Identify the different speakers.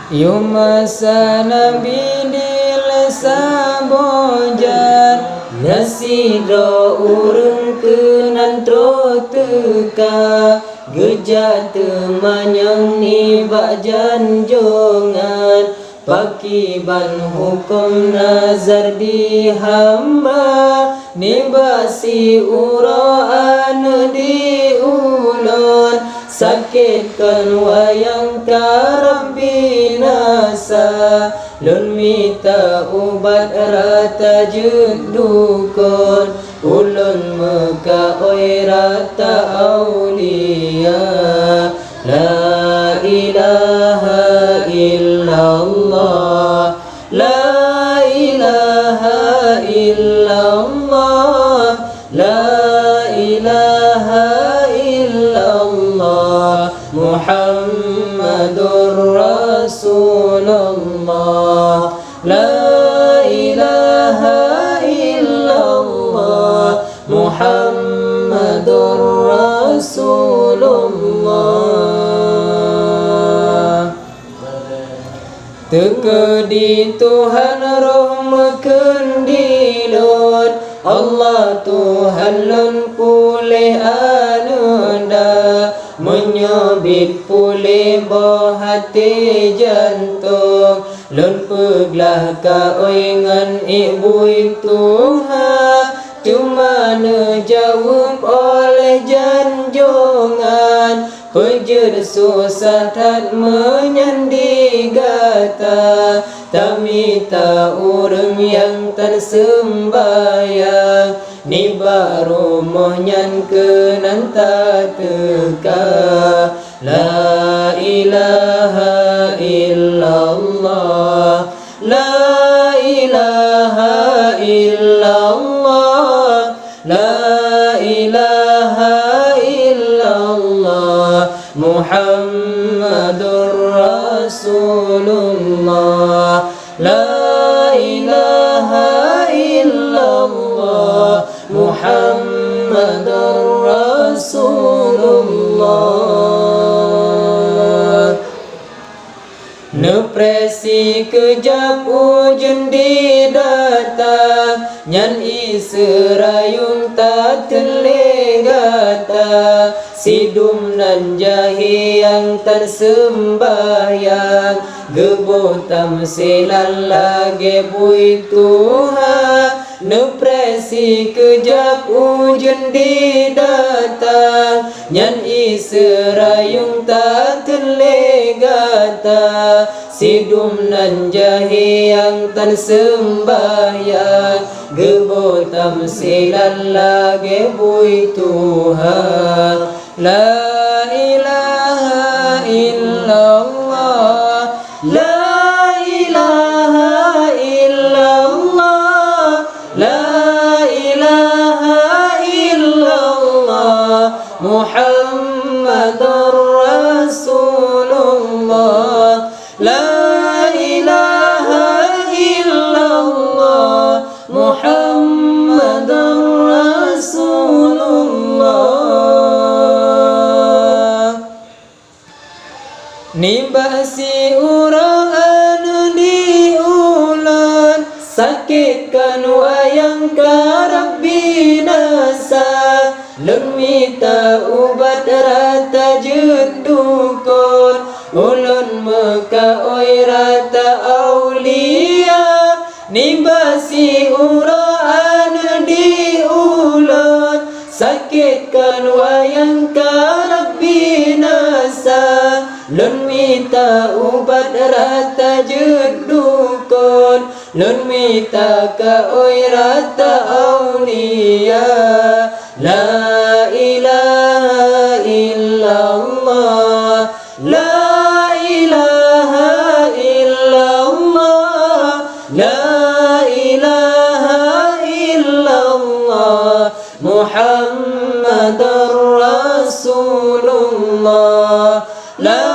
Speaker 1: Yumasa Nabi dilesabojan Nasidro urung kenan tro teka Gejat temanyang ni bajan jongan Pakiban hukum nazar di hamba Nibasi uraan di ulun Sakitkan wayang karab binasa Lun mita ubat rata jedukun Ulun meka oi rata aulia La ilaha illallah La ilaha illallah La ilaha illallah Muhammadur Rasulullah La ilaha illallah Muhammadur Rasulullah Tekedi Tuhan rahmakan dilun Allah Tuhan lun pulih anunda Menyabit pulih hati jantung Lun peglah ka oingan ibu Tuhan Cuma nejawab oleh janjongan Pejur susah tak menyandi gata Tak minta urang yang tersembayang Ni baru mohnyan kenan tak teka La ilaha illallah La ilaha illallah La ilaha illallah Muhammadur Rasulullah La ilaha illallah Muhammadur Rasulullah Nepresi kejap ujian didatang Nyan iserayung tak terlegata Sidum nan jahi yang tersembahyang Gebotam silan lagi bui Tuhan Nepresi kejap ujian didatang Nyan iserayung tak terlegata Sidum nan jahi yang tersembahyang Gebotam silan lagi bui Tuhan La ilaha illallah La ilaha illallah La ilaha illallah Muhammadur Rasulullah La ilaha illallah Muhammadur Rasulullah Nibasi urang di ulan Sakitkan wayang karab binasa Lun mita ubat rata jedukun Ulun meka oi rata aulia Nibasi urang di ulan Sakitkan wayang karab binasa Lun mita ubat rata jedukun Lun mita ka oi rata aulia La ilaha illallah La ilaha illallah La ilaha illallah Muhammadur Rasulullah La